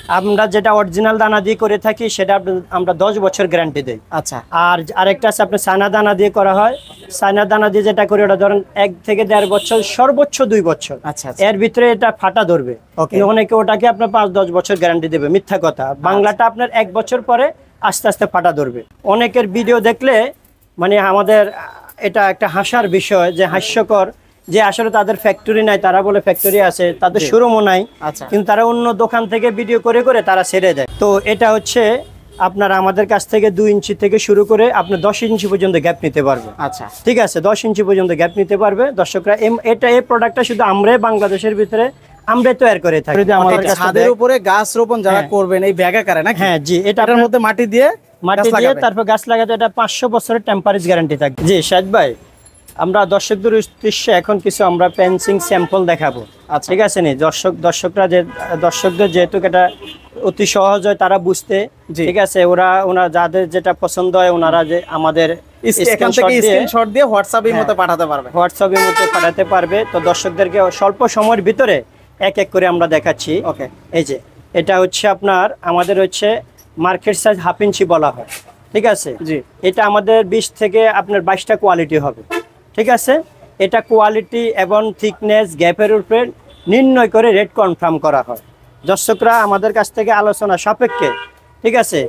আমরা যেটা অরিজিনাল দানা দিয়ে করে থাকি সেটা আমরা 10 বছর গ্যারান্টি দেই। আচ্ছা। আর আরেকটা আছে আপনার চায়না দানা দিয়ে করা হয়। চায়না দানা দিয়ে যেটা করি ওটা ধরেন 1 থেকে 1.5 বছর, সর্বোচ্চ 2 বছর। আচ্ছা। এর ভিতরে এটা ফাটা ধরবে। অনেকে ওটাকে আপনার 5-10 বছর গ্যারান্টি দেবে, মিথ্যা কথা। বাংলাটা আপনার 1 বছর পরে আস্তে আস্তে ফাটা ধরবে। অনেকের ভিডিও দেখলে মানে আমাদের এটা একটা হাসার বিষয়, যে হাস্যকর, যে আসলে তাদের ফ্যাক্টরি নাই, তারা বলে ফ্যাক্টরি আছে, তাদের শোরুমও নাই, কিন্তু তারা অন্য দোকান থেকে ভিডিও করে করে তারা ছেড়ে দেয়। তো এটা হচ্ছে আপনার আমাদের কাছ থেকে 2 ইঞ্চি থেকে শুরু করে আপনার 10 ইঞ্চি পর্যন্ত গ্যাপ নিতে পারবে। আচ্ছা, ঠিক আছে, 10 ইঞ্চি পর্যন্ত গ্যাপ নিতে পারবে দর্শকরা। এই প্রোডাক্টটা শুধু আমরাই বাংলাদেশের ভিতরে আমরা তৈরি করে থাকি। আমাদের ছাদের উপরে গাছ রোপণ যারা করবেন এই ব্যাগ আকারে নাকি? হ্যাঁ জি, এটার মধ্যে মাটি দিয়ে তারপর গাছ লাগাতে এটা 500 বছরের টেম্পারেজ গ্যারান্টি থাকবে। জি শাহিদ ভাই, আমরা দর্শকদের উদ্দেশ্যে এখন কিছু আমরা পেন্সিং স্যাম্পল দেখাবো। আচ্ছা, ঠিক আছে নি? দর্শকদের যেহেতু এটা অতি সহজ হয় তারা বুঝতে, ঠিক আছে, ওরা যাদের যেটা পছন্দ হয় ওনারা যে আমাদের স্ক্রিনশট দিয়ে হোয়াটসঅ্যাপের মধ্যে পাঠাতে পারবে। তো দর্শকদেরকে স্বল্প সময়ের ভিতরে এক এক করে আমরা দেখাচ্ছি। ওকে, এই যে এটা হচ্ছে আপনার আমাদের হচ্ছে মার্কেট সাইজ 1/2 ইঞ্চি বলা হয়। ঠিক আছে জি, এটা আমাদের 20 থেকে আপনার 22টা কোয়ালিটি হবে। ঠিক আছে, এটা কোয়ালিটি এবং থিকনেস গ্যাপের উপরে নির্ণয় করে রেট কনফার্ম করা হয়। দর্শকরা আমাদের কাছ থেকে আলোচনা সাপেক্ষে, ঠিক আছে,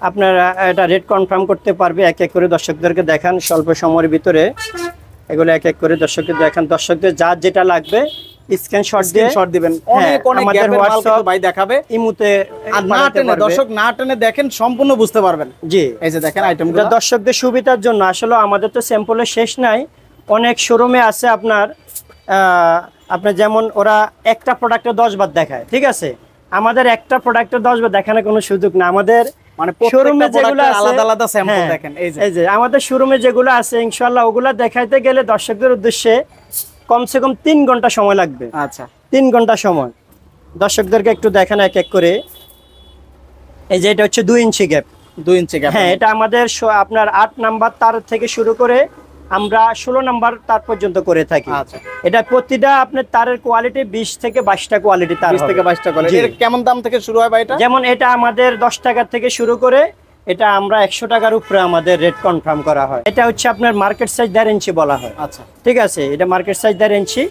আপনারা এটা রেট কনফার্ম করতে পারবে। এক এক করে দর্শকদেরকে দেখান স্বল্প সময়ের ভিতরে, এগুলো এক এক করে দর্শকদের দেখান। দর্শকদের যার যেটা লাগবে স্ক্রিনশট দিবেন। আমাদের হোয়াটসঅ্যাপ ভাই দেখাবে, ইমুতে দর্শক না টেনে দেখেন সম্পূর্ণ বুঝতে পারবেন। জি, এই যে দেখেন আইটেমগুলো দর্শকদের সুবিধার জন্য। আসলে আমাদের তো স্যাম্পলের শেষ নাই, অনেক শোরুমে আছে আপনার যেমন ওরা একটা প্রোডাক্টে 10 বার দেখায়। ঠিক আছে, আমাদের একটা প্রোডাক্টে 10 বার দেখানোর কোনো সুযোগ না। আমাদের মানে শোরুমে যেগুলো আলাদা আলাদা স্যাম্পল দেখেন, এই যে আমাদের শোরুমে যেগুলো আছে ইনশাআল্লাহ ওগুলা দেখাইতে গেলে দর্শকদের উদ্দেশ্যে কমসে কম 3 ঘন্টা সময় লাগবে। আচ্ছা, 3 ঘন্টা সময়। দর্শকদেরকে একটু দেখান এক এক করে। এই যে এটা হচ্ছে 2 ইঞ্চি গ্যাপ। 2 ইঞ্চি গ্যাপ, হ্যাঁ, এটা আমাদের আপনার 8 নাম্বার তার থেকে শুরু করে আমরা 16 নাম্বার তার পর্যন্ত করে থাকি। আচ্ছা, এটা প্রতিটা আপনার তারের কোয়ালিটি 20 থেকে 22টা কোয়ালিটি তার, 20 থেকে 22টা কোয়ালিটি। এর কেমন দাম থেকে শুরু হয় ভাই এটা? যেমন এটা আমাদের 10 টাকা থেকে শুরু করে এটা আমরা 100 টাকার উপরে আমাদের রেট কনফার্ম করা হয়। এটা হচ্ছে আপনার মার্কেট সাইজ 1.5 ইঞ্চি বলা হয়। আচ্ছা, ঠিক আছে, এটা মার্কেট সাইজ 1.5 ইঞ্চি।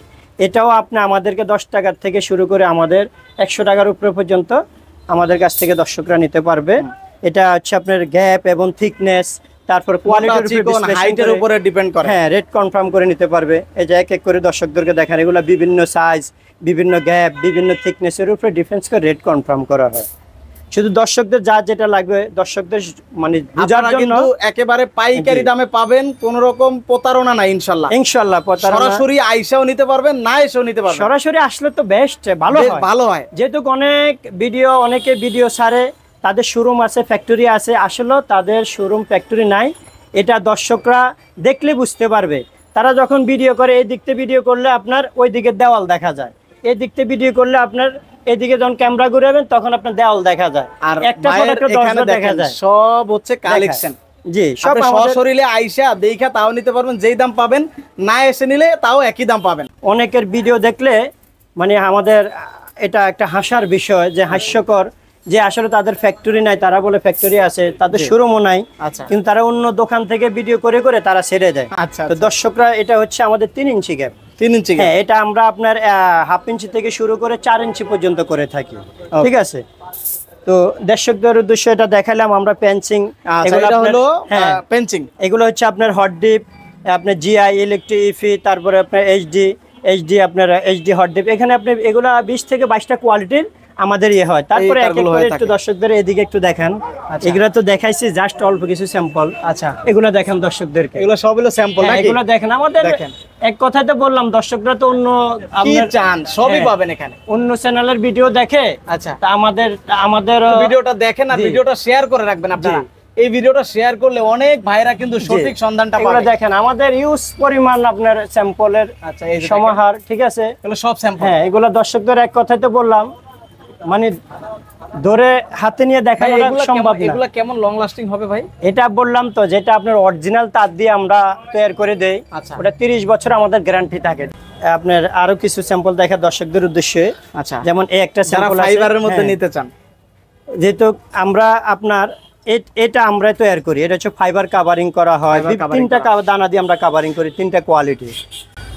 এটাও আপনি আমাদেরকে 10 টাকার থেকে শুরু করে আমাদের 100 টাকার উপরে পর্যন্ত আমাদের কাছ থেকে দর্শকরা নিতে পারবে। এটা হচ্ছে আপনার গ্যাপ এবং থিকনেস, তারপর কোয়ালিটির উপরে ডিপেন্ড করে। হ্যাঁ, রেট কনফার্ম করে নিতে পারবে। এই যে এক এক করে দর্শকদেরকে দেখান, এগুলো বিভিন্ন সাইজ, বিভিন্ন গ্যাপ, বিভিন্ন থিকনেসের উপরে ডিফারেন্স করে রেট কনফার্ম করা হয়। শুধু দর্শকদের যা যেটা লাগবে দর্শকদের মানে বুঝার জন্য একেবারে পাইকারি দামে পাবেন, কোন রকম প্রতারণা নাই ইনশাআল্লাহ। ইনশাআল্লাহ সরাসরি আইসাও নিতে পারবেন, না এসেও নিতে পারবেন। সরাসরি আসলে তো বেস্ট, ভালো হয়। যেহেতু অনেকে ভিডিও ছাড়ে, তাদের শোরুম আছে, ফ্যাক্টরি আছে, আসলে তাদের শোরুম ফ্যাক্টরি নাই। এটা দর্শকরা দেখলে বুঝতে পারবে। তারা যখন ভিডিও করে, এই দিকতে ভিডিও করলে আপনার ওই দিকে দেওয়াল দেখা যায়, এই দিকতে ভিডিও করলে আপনার এদিকে যখন ক্যামেরা ঘুরাবেন তখন আপনার দেওয়াল দেখা যায়, আর একটা প্রোডাক্টে 10 বার দেখা যায়। সব হচ্ছে কালেকশন। জি, সব সশরীরে আইসা দেখা তাও নিতে পারবেন, যেই দাম পাবেন, না এসে নিলে তাও একই দাম পাবেন। অনেকের ভিডিও দেখলে মানে আমাদের এটা একটা হাসার বিষয়, যে হাস্যকর, যে আসলে তাদের ফ্যাক্টরি নাই, তারা বলে ফ্যাক্টরি আছে, তাদের শোরুমও নাই, কিন্তু তারা অন্য দোকান থেকে ভিডিও করে করে তারা ছেড়ে দেয়। তো দর্শকরা, এটা হচ্ছে আমাদের 3 ইঞ্চি গ্যাপ। 3 ইঞ্চি, হ্যাঁ, এটা আমরা আপনার 1/2 ইঞ্চি থেকে শুরু করে 4 ইঞ্চি পর্যন্ত করে থাকি। ঠিক আছে, তো দর্শকদের উদ্দেশ্যে এটা দেখালাম আমরা পেন্সিং। এগুলো হলো পেন্সিং, এগুলো হচ্ছে আপনার হট ডিপ, আপনার জিআই ইলেকট্রিক ইফি, তারপরে আপনার এইচডি আপনার এইচডি হট ডিপ। এখানে আপনি এগুলো 20 থেকে 22টা কোয়ালিটির আমাদের হয়। তারপরে একটু দর্শকদের এদিকে একটু দেখান। এগুলো তো দেখাইছি জাস্ট অল্প কিছু স্যাম্পল। আচ্ছা, এগুলো দেখান দর্শকদেরকে। এগুলো সব হলো স্যাম্পল নাকি? এগুলো দেখেন আমাদের। এক কথায় তো বললাম, দর্শকরা তো অন্য আপনারা চান সবই পাবেন এখানে, অন্য চ্যানেলের ভিডিও দেখে। আচ্ছা, তা আমাদের ভিডিওটা দেখেন আর ভিডিওটা শেয়ার করে রাখবেন আপনারা। এই ভিডিওটা শেয়ার করলে অনেক ভাইরা কিন্তু সঠিক সন্ধানটা পাবে। দেখেন আমাদের ইউজ পরিমাণ আপনার স্যাম্পলের সমাহার। ঠিক আছে, এগুলো সব স্যাম্পল। হ্যাঁ, এগুলো দর্শকদের এক কথায় তো বললাম, মানে ধরে হাতে নিয়ে দেখানো সম্ভব না। এগুলো কেমন লং লাস্টিং হবে ভাই? এটা বললাম তো, যেটা আপনার অরিজিনাল তার দিয়ে আমরা তৈরি করে দেই, ওটা 30 বছর আমাদের গ্যারান্টি থাকে। আপনার আরো কিছু স্যাম্পল দেখা দর্শকদের উদ্দেশ্যে। আচ্ছা, যেমন এই একটা স্যাম্পল ফাইবারের মধ্যে নিতে চান, যেহেতু আমরা আপনার এটা আমরা তৈরি করি, এটা হচ্ছে ফাইবার কাভারিং করা হয়, তিনটা দানা দিয়ে আমরা কাভারিং করি, তিনটা কোয়ালিটি।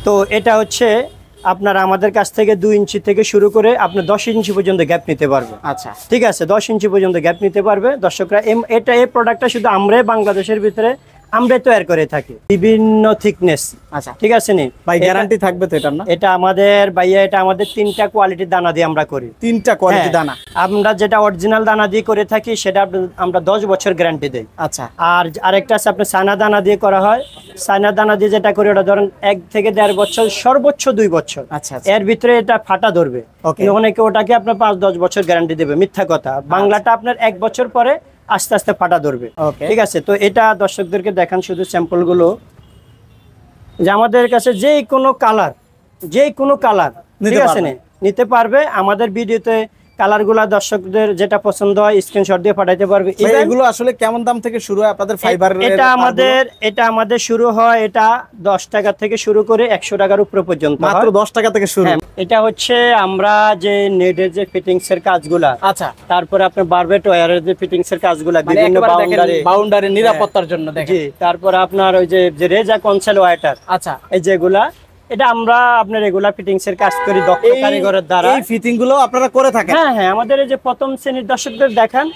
তো এটা হচ্ছে আপনার আমাদের কাছ থেকে 2 ইঞ্চি থেকে শুরু করে আপনার 10 ইঞ্চি পর্যন্ত গ্যাপ নিতে পারবে। আচ্ছা, ঠিক আছে, 10 ইঞ্চি পর্যন্ত গ্যাপ নিতে পারবে দর্শকরা। এই প্রোডাক্টটা শুধু আমরাই বাংলাদেশের ভিতরে আমরা তৈরি করে থাকি, বিভিন্ন থিকনেস। আচ্ছা, ঠিক আছে নি ভাই, গ্যারান্টি থাকবে তো এটা? না, এটা আমাদের ভাইয়া, এটা আমাদের 3টা কোয়ালিটির দানা দিয়ে আমরা করি। 3টা কোয়ালিটি দানা? আমরা যেটা অরিজিনাল দানা দিয়ে করে থাকি সেটা আমরা 10 বছর গ্যারান্টি দেই। আচ্ছা, আর আরেকটা আছে আপনার সানা দানা দিয়ে করা হয়। সানা দানা দিয়ে যেটা করি ওটা ধরেন 1 থেকে 1.5 বছর, সর্বোচ্চ 2 বছর। আচ্ছা, এর ভিতরে এটা ফাটা ধরবে। অনেকে ওটাকে আপনার 5-10 বছর গ্যারান্টি দেবে, মিথ্যা কথা। বাংলাটা আপনার 1 বছর পরে আস্তে আস্তে ফাটা ধরবে। ঠিক আছে, তো এটা দর্শকদেরকে দেখান শুধু স্যাম্পল গুলো, যে আমাদের কাছে যে কোনো কালার ঠিক আছে নিতে পারবে। আমাদের ভিডিওতে কালারগুলা দর্শকদের যেটা পছন্দ হয় স্ক্রিনশট দিয়ে পাঠাইতে পারবে। এগুলো আসলে কেমন দাম থেকে শুরু হয় আপনাদের ফাইবার? এটা আমাদের শুরু হয়, এটা 10 টাকা থেকে শুরু করে 100 টাকার উপরে পর্যন্ত, মাত্র 10 টাকা থেকে শুরু। এটা হচ্ছে আমরা যে নেটের যে ফিটিংস এর কাজগুলা, আচ্ছা, তারপরে আপনার বারবেট ওয়্যারের যে ফিটিংস এর কাজগুলা, বিভিন্ন বাউন্ডারি নিরাপত্তার জন্য দেখেন। জি, তারপরে আপনার ওই যে রেজা কনসেল ওয়াটার, আচ্ছা, এই যেগুলা, এটা আমরা আপনার রেগুলার ফিটিংস এর কাজ করি দক্ষ কারিগরের দ্বারা। এই ফিটিং গুলো আপনারা করে থাকেন? হ্যাঁ, আমাদের এই যে প্রথম শ্রেণীর দর্শকদের দেখান,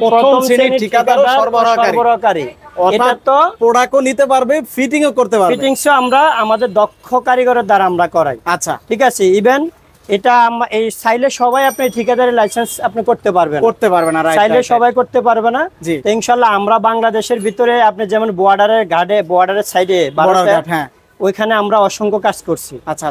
প্রথম শ্রেণীর ঠিকাদার সরবরাহকারী, এটা তো প্রোডাক্টও নিতে পারবে, ফিটিংও করতে পারবে। ফিটিংসও আমরা আমাদের দক্ষ কারিগরের দ্বারা আমরা করাই। আচ্ছা, ঠিক আছে, ইভেন এটা এই চাইলে সবাই আপনি ঠিকাদারের লাইসেন্স আপনি করতে পারবেন না, চাইলে সবাই করতে পারবে না। তো ইনশাআল্লাহ আমরা বাংলাদেশের ভিতরে আপনি যেমন বর্ডারের ঘাটে, বর্ডারের সাইডে, ওইখানে আমরা অসংখ্য কাজ করছি। আচ্ছা,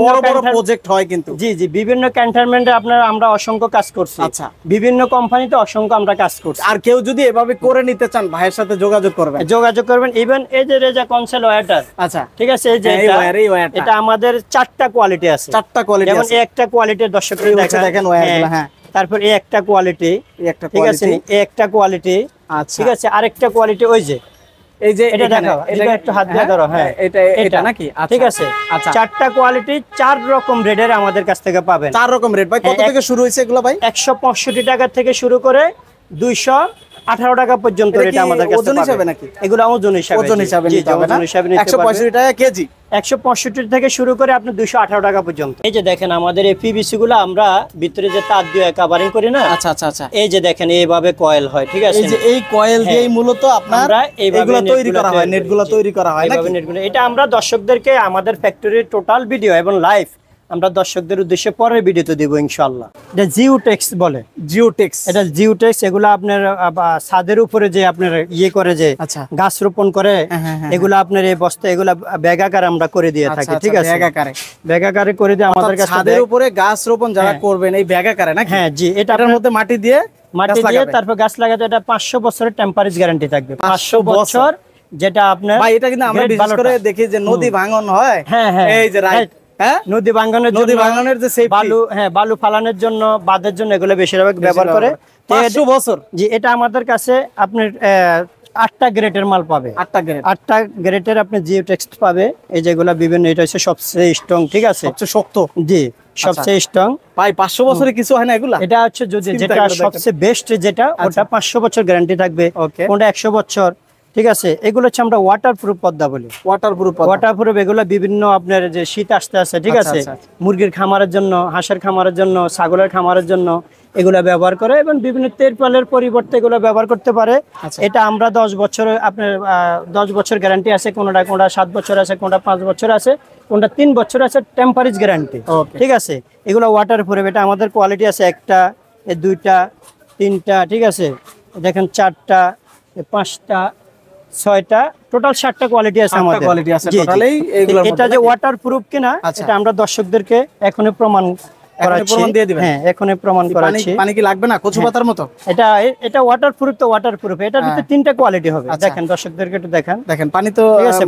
বড় বড় প্রজেক্ট হয় কিন্তু। জি, বিভিন্ন ক্যান্টনমেন্টে আমরা অসংখ্য কাজ করছি। আচ্ছা, বিভিন্ন কোম্পানিতে অসংখ্য আমরা কাজ করছি। আর কেউ যদি এভাবে করে নিতে চান, ভাইয়ের সাথে যোগাযোগ করবেন। ইভেন এই যে রেজা কনসেল ওয়াটার, আচ্ছা, ঠিক আছে, এই যে এটা আমাদের 4টা কোয়ালিটি আছে। 4টা কোয়ালিটি, যেমন এই একটা কোয়ালিটির দর্শকরা দেখেন ওয়্যারগুলো। হ্যাঁ, তারপর এই একটা কোয়ালিটি, ঠিক আছে, এই একটা কোয়ালিটি। আচ্ছা, ঠিক আছে, আরেকটা কোয়ালিটি ওই যে এই যে এটা দেখাও, এটা একটু হাত দিয়ে ধরো। হ্যাঁ, এটা নাকি? ঠিক আছে, আচ্ছা, 4টা কোয়ালিটি 4 রকম রেডের আমাদের কাছ থেকে পাবেন। 4 রকম রেড। ভাই, কত থেকে শুরু হইছে এগুলো? ভাই, 165 টাকা থেকে শুরু করে 218 টাকা পর্যন্ত রেট আমাদের কাছে ওজন হিসাবে নাকি? এগুলো ওজন হিসাবে নিতে হবে না? 165 টাকা কেজি। 165 থেকে শুরু করে আপনি 218 টাকা পর্যন্ত। এই যে দেখেন আমাদের এই পিভিসি গুলো আমরা ভিতরে যে তার দিয়ে কভারিং করি না। আচ্ছা, আচ্ছা, আচ্ছা, এই যে দেখেন এইভাবে কয়েল হয়। ঠিক আছে, এই যে এই কয়েল দিয়েই মূলত আপনারা এগুলো তৈরি করা হয়, নেটগুলো তৈরি করা হয় নাকি? এটা আমরা দর্শকদেরকে আমাদের ফ্যাক্টরির টোটাল ভিডিও এবং লাইভ আমরা দর্শকদের উদ্দেশ্যে পরের ভিডিওতে দিব ইনশাআল্লাহ। এটা জিওটেক্স বলে, এটা জিওটেক্স। এগুলো আপনার ছাদের উপরে যে আপনার ইয়ে করে, যে গাছ রোপণ করে, এগুলো আপনার এই বস্তা, এগুলো ব্যাগ আকারে আমরা করে দিয়ে থাকি। ঠিক আছে, ব্যাগ আকারে করে দিয়ে আমাদের কাছে। ছাদের উপরে গাছ রোপণ যারা করবেন এই ব্যাগ আকারে নাকি? হ্যাঁ, জি, এটার মধ্যে মাটি দিয়ে তারপর গাছ লাগাতে। এটা 500 বছরের টেম্পারেচার গ্যারান্টি থাকবে। 500 বছর, যেটা আপনার ভাই, এটা কিন্তু আমরা বিশেষ করে দেখি যে নদী ভাঙন হয়। হ্যাঁ, এই যে রাইট, নদী ভাঙনের যে বালু, বালু ফালানোর জন্য, বাঁধের জন্য এগুলো বেশিরভাগ ব্যবহার করে। 500 বছর। জি, এটা আমাদের কাছে আপনার 8টা গ্রেডের মাল পাবে। 8টা গ্রেডের আপনি জিওটেক্স পাবে। এই যেগুলো বিভিন্ন, এটা হচ্ছে সবচেয়ে স্ট্রং। ঠিক আছে, সবচেয়ে শক্ত। জি, সবচেয়ে স্ট্রং। ভাই, 500 বছরে কিছু হয় না এগুলা? এটা হচ্ছে যেটা সবচেয়ে বেস্ট, যেটা ওটা 500 বছর গ্যারান্টি থাকবে, কোনটা 100 বছর। ঠিক আছে, এগুলো হচ্ছে আমরা ওয়াটারপ্রুফ পর্দা বলি। ওয়াটারপ্রুফ এগুলো বিভিন্ন আপনার যে শীত আসতে আছে, ঠিক আছে, মুরগির খামারের জন্য, হাঁসের খামারের জন্য, ছাগলের খামারের জন্য এগুলো ব্যবহার করে, এবং বিভিন্ন তেরপালের পরিবর্তে এগুলো ব্যবহার করতে পারে। এটা আমরা 10 বছর আপনার 10 বছর গ্যারান্টি আছে, কোনটা 7 বছর আছে, কোনটা 5 বছর আছে, কোনটা 3 বছর আছে টেম্পারেচার গ্যারান্টি। ঠিক আছে, এগুলো ওয়াটারপ্রুফ। এটা আমাদের কোয়ালিটি আছে 1টা, 2টা, 3টা, ঠিক আছে, দেখেন 4টা, 5টা, 6টা, টোটাল 7টা কোয়ালিটি আছে আমাদের। এটা যে ওয়াটারপ্রুফ কিনা এটা আমরা দর্শকদেরকে এখনই প্রমাণ করাচ্ছি। হ্যাঁ, এখনই প্রমাণ করাচ্ছি। পানি কি লাগবে না কচু পাতার মতো? এটা ওয়াটারপ্রুফ, তো ওয়াটারপ্রুফ। এটার ভিতরে 3টা কোয়ালিটি হবে। দেখেন দর্শকদেরকে একটু দেখেন পানি তো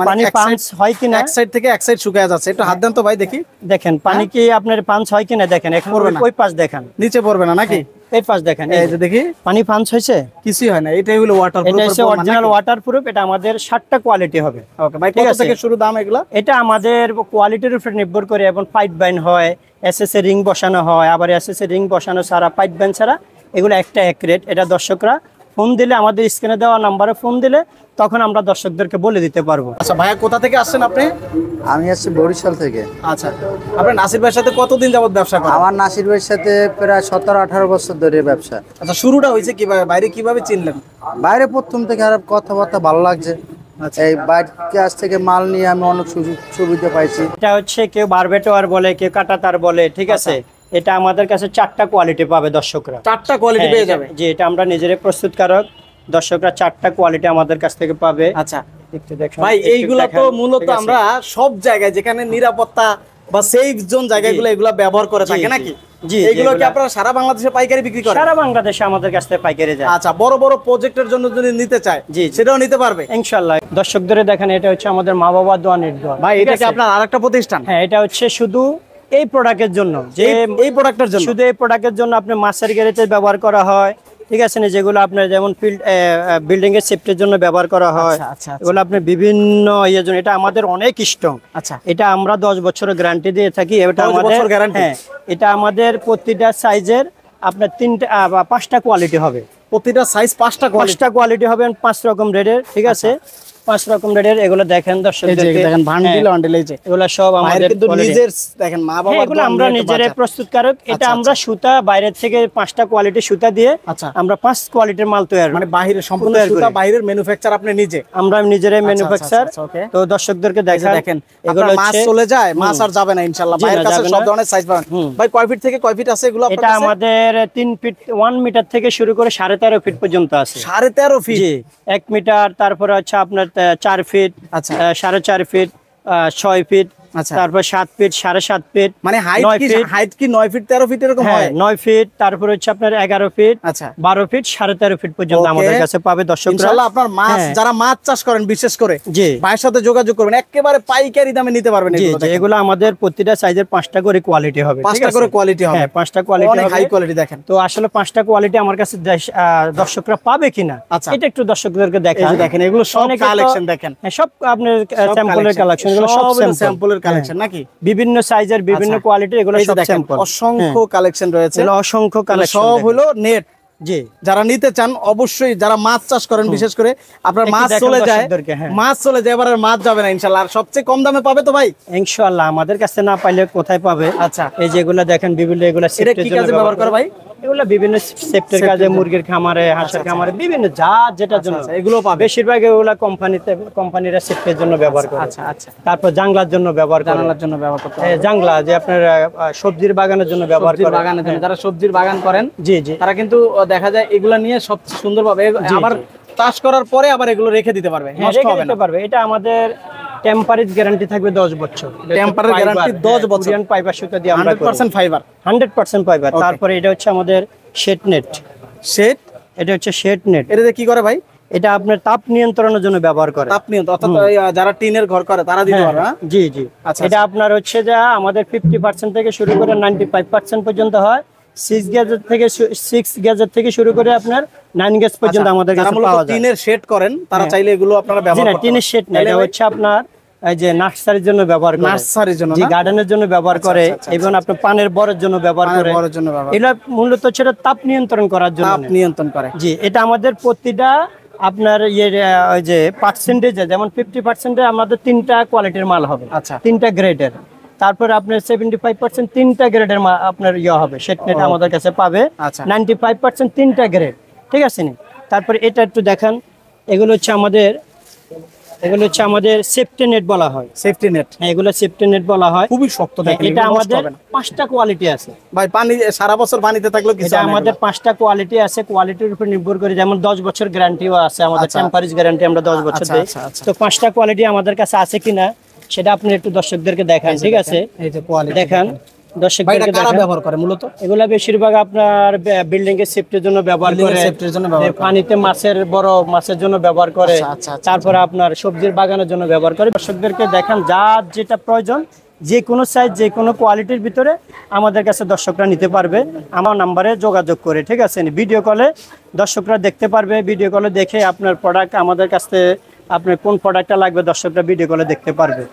পানি পাঞ্চ হয় কিনা, এক সাইড থেকে এক সাইড শুকিয়ে যাচ্ছে। একটু হাত দেন তো ভাই, দেখি। দেখেন পানি কি আপনার পাঞ্চ হয় কিনা দেখেন। এখন ওই পাশ দেখেন, নিচে পড়বে না নাকি? এই পাশ দেখেন, এই যে দেখি পানি পাঞ্চ হয়েছে, কিছুই হয় না। এটাই হলো ওয়াটারপ্রুফ, এটা হচ্ছে অরিজিনাল ওয়াটারপ্রুফ। এটা আমাদের 7টা কোয়ালিটি হবে। ওকে ভাই, কত থেকে শুরু দাম এগুলা? এটা আমাদের কোয়ালিটির উপর নির্ভর করে, এবং পাইপ বাইন হয়, এসএস এ রিং বসানো হয়, আবার এসএস এ রিং বসানো ছাড়া, পাইপ বাইন ছাড়া এগুলো একটা এক রেট। এটা দর্শকরা ফোন দিলে, আমাদের স্ক্রিনে দেওয়া নাম্বারে ফোন দিলে তখন আমরা দর্শকদেরকে বলে দিতে পারবো। আচ্ছা ভাইয়া, কোথা থেকে আসছেন আপনি? আমি আসছি বরিশাল থেকে। আচ্ছা, আপনি নাসির ভাইয়ের সাথে কতদিন যাবত ব্যবসা করেন? আমার নাসির ভাইয়ের সাথে প্রায় 17-18 বছর ধরে ব্যবসা। আচ্ছা, শুরুটা হয়েছে কিভাবে, বাইরে কিভাবে চিনলেন? বাইরে প্রথম থেকে আর কথাবার্তা ভালো লাগছে। এই বাইরের কাছ থেকে মাল নিয়ে আমি অনেক সুযোগ সুবিধা পাইছি। এটা হচ্ছে কেউ বারবেটোয়ার বলে, কেউ কাটাতার বলে, ঠিক আছে। এটা আমাদের কাছে 4টা কোয়ালিটি পাবে দর্শকরা। 4টা কোয়ালিটি পেয়ে যাবে। জি, এটা আমরা নিজেরাই প্রস্তুতকারক, দর্শকরা 4টা কোয়ালিটি আমাদের কাছ থেকে পাবে। আচ্ছা একটু দেখুন ভাই, এইগুলো তো মূলত আমরা সব জায়গায় যেখানে নিরাপত্তা বা সেফ জোন জায়গাগুলো এগুলো ব্যবহার করে থাকে নাকি? জি, এগুলো কি আপনারা সারা বাংলাদেশে পাইকারি বিক্রি করেন? সারা বাংলাদেশে আমাদের কাছ থেকে পাইকারি যায়। আচ্ছা, বড় বড় প্রজেক্টের জন্য যদি নিতে চায় জি, সেটাও নিতে পারবে ইনশাআল্লাহ। দর্শকদের দেখেন, এটা হচ্ছে আমাদের মা বাবা দোয়া নির্দোয়া। ভাই, এটা কি আপনার আরেকটা প্রতিষ্ঠান? হ্যাঁ, এটা হচ্ছে শুধু এই প্রোডাক্টের জন্য, যে এই প্রোডাক্টের জন্য, শুধু এই প্রোডাক্টের জন্য আপনি মাছের গ্যারেজে ব্যবহার করা হয়, ঠিক আছে না, যেগুলো আপনার যেমন ফিল্ড বিল্ডিং এর সেফটির জন্য ব্যবহার করা হয়। আচ্ছা, এগুলো আপনি বিভিন্ন ইয়ের জন্য, এটা আমাদের অনেক স্ট্রং। আচ্ছা, এটা আমরা 10 বছরের গ্যারান্টি দিয়ে থাকি। এটা 10 আমাদের বছর গ্যারান্টি? হ্যাঁ, এটা আমাদের প্রতিটা সাইজের আপনার 5টা কোয়ালিটি হবে। প্রতিটা সাইজ 5টা কোয়ালিটি হবে, 5 রকম রেডের, ঠিক আছে। 5 রকম রেডের। এগুলো দেখেন দর্শকদেরকে, দেখেন বান্ডিল বান্ডিল, এই যে এগুলো সব আমাদের কিন্তু নিজের দেখেন মা বাবা, এগুলো আমরা নিজেরাই প্রস্তুতকারক। এটা আমরা সুতা বাইরে থেকে 5টা কোয়ালিটি সুতা দিয়ে আমরা 5 কোয়ালিটির মাল তৈরি, মানে বাইরের সম্পূর্ণ সুতা, বাইরের ম্যানুফ্যাকচার আপনি নিজে? আমরা নিজেরাই ম্যানুফ্যাকচার। তো দর্শকদেরকে দেখেন, এগুলো মাছ চলে যায়, মাছ আর যাবে না ইনশাআল্লাহ। বাইরের কাছে সব ধরনের সাইজ পাবেন। ভাই, কয় ফিট থেকে কয় ফিট আছে এগুলো আপনার এটা কাছে? আমাদের 3 ফিট 1 মিটার থেকে শুরু করে 13.5 ফিট পর্যন্ত আছে। 13.5 ফিট? জি, 1 মিটার, তারপরে হচ্ছে আপনার 4 ফিট, আচ্ছা, 4.5 ফিট, 6 ফিট, আচ্ছা, তারপর 7 ফিট, 7.5 ফিট, মানে হাইট কি 9 ফিট 13 ফিট এরকম হয়? 9 ফিট, তারপর হচ্ছে আপনার 11 ফিট, আচ্ছা, 12 ফিট, 13.5 ফিট পর্যন্ত আমাদের কাছে পাবে দর্শকরা। ইনশাআল্লাহ আপনার মাছ, যারা মাছ চাষ করেন বিশেষ করে, জি, ভাইয়ের সাথে যোগাযোগ করবেন, একেবারে পাইকারি দামে নিতে পারবেন এগুলো। জি, এগুলো আমাদের প্রতিটা সাইজের 5টা করে কোয়ালিটি হবে। 5টা করে কোয়ালিটি হবে? হ্যাঁ, 5টা কোয়ালিটি অনেক হবে, হাই কোয়ালিটি। দেখেন তো আসলে 5টা কোয়ালিটি আমার কাছে দর্শকরা পাবে কিনা, আচ্ছা, এটা একটু দর্শকদেরকে দেখান। দেখেন এগুলো সব কালেকশন, দেখেন সব আপনার স্যাম্পলের কালেকশন, এগুলো সব স্যাম্পলের কালেকশন নাকি? বিভিন্ন সাইজের, বিভিন্ন কোয়ালিটি, এগুলো সব স্যাম্পল। অসংখ্য কালেকশন রয়েছে, অসংখ্য কালেকশন, সব হলো নেট। জি, যারা নিতে চান অবশ্যই, যারা মাছ চাষ করেন বিশেষ করে, আপনার মাছ চলে যায়, এবার আর মাছ যাবে না ইনশাআল্লাহ। আর সবচেয়ে কম দামে পাবে তো ভাই? ইনশাআল্লাহ। আমাদের কাছে না পাইলে কোথায় পাবে? আচ্ছা, এই যেগুলো দেখেন বিভিন্ন, এগুলো এটা কি কাজে ব্যবহার করে ভাই? এগুলো বিভিন্ন সেফটির কাজে, মুরগির খামারে, হাঁসের খামারে, বিভিন্ন যেটার জন্য এগুলো পাবে। বেশিরভাগ এগুলো কোম্পানিরা সেফটির জন্য ব্যবহার করে। আচ্ছা, আচ্ছা, তারপর জাংলার জন্য ব্যবহার করে, জানালার জন্য ব্যবহার করতে হবে। জাংলা যে আপনার সবজির বাগানের জন্য ব্যবহার করে, বাগানের জন্য যারা সবজির বাগান করেন, জি জি, তারা কিন্তু দেখা যায় এগুলা নিয়ে সব সুন্দরভাবে আবার চাষ করার পরে আবার এগুলো রেখে দিতে পারবে, নষ্ট হবে না। এটা আমাদের টেম্পারেজ গ্যারান্টি থাকবে 10 বছর। টেম্পারেজ গ্যারান্টি 10 বছর। কোরিয়ান ফাইবার সুতা দিয়ে আমরা 100% ফাইবার। 100% ফাইবার। তারপরে এটা হচ্ছে আমাদের শেড নেট। শেড? এটা হচ্ছে শেড নেট। এটাতে কি করে ভাই? এটা আপনার তাপ নিয়ন্ত্রণের জন্য ব্যবহার করে। তাপ নিয়ন্ত্রণ, অর্থাৎ যারা টিনের ঘর করে তারা দিতে পারবে। জি জি। এটা আপনার হচ্ছে যে আমাদের 50% থেকে শুরু করে 95% পর্যন্ত হয়। 6 গেজের থেকে শুরু করে আপনার 9 গেজ পর্যন্ত আমাদের কাছে পাওয়া যায়। টিনের শেড করেন তারা চাইলে এগুলো আপনারা ব্যবহার করতে পারেন। টিনের শেড না, এটা হচ্ছে আপনার এই যে নার্সারির জন্য ব্যবহার করে, নার্সারির জন্য, জি, গার্ডেনের জন্য ব্যবহার করে, এবং আপনার পানের বরের জন্য ব্যবহার করে। এটা মূলত সেটা তাপ নিয়ন্ত্রণ করার জন্য, তাপ নিয়ন্ত্রণ করে। জি, এটা আমাদের প্রতিটা আপনার ওই যে পার্সেন্টেজে, যেমন 50% আমাদের 3টা কোয়ালিটির মাল হবে। আচ্ছা, 3টা গ্রেডের। তারপরে আপনার 75% 3টা গ্রেডের আপনার হবে, শেড নেট আমাদের কাছে পাবে। 95% 3টা গ্রেড, ঠিক আছে নি। তারপরে এটা একটু দেখান, এগুলো হচ্ছে আমাদের সেফটি নেট বলা হয়। Safety net? হ্যাঁ, এগুলো সেফটি নেট বলা হয়। খুবই শক্ত। দেখেন এটা আমাদের 5টা কোয়ালিটি আছে ভাই। পানি সারা বছর পানিতে থাকলো কিছু, এটা আমাদের 5টা কোয়ালিটি আছে। কোয়ালিটির উপর নির্ভর করে, যেমন 10 বছর গ্যারান্টিও আছে আমাদের, টেম্পারেজ গ্যারান্টি আমরা 10 বছর দেই। তো 5টা কোয়ালিটি আমাদের কাছে আছে কিনা সেটা আপনি একটু দর্শকদেরকে দেখান, ঠিক আছে? এই যে কোয়ালিটি দেখান দর্শকদেরকে। কারা ব্যবহার করে মূলত এগুলা? বেশিরভাগ আপনার বিল্ডিং এর সেফটির জন্য ব্যবহার করে, পানিতে বড় মাছের জন্য ব্যবহার করে, তারপরে আপনার সবজির বাগানের জন্য ব্যবহার করে। দর্শকদেরকে দেখান যার যেটা প্রয়োজন, যে কোনো সাইজ, যে কোনো কোয়ালিটির ভিতরে আমাদের কাছে দর্শকরা নিতে পারবে আমার নাম্বারে যোগাযোগ করে, ঠিক আছে? ভিডিও কলে দর্শকরা দেখতে পারবে। ভিডিও কলে দেখে আপনার প্রোডাক্ট আমাদের কাছে, আপনার কোন প্রোডাক্টটা লাগবে দর্শকরা ভিডিও কলে দেখতে পারবে।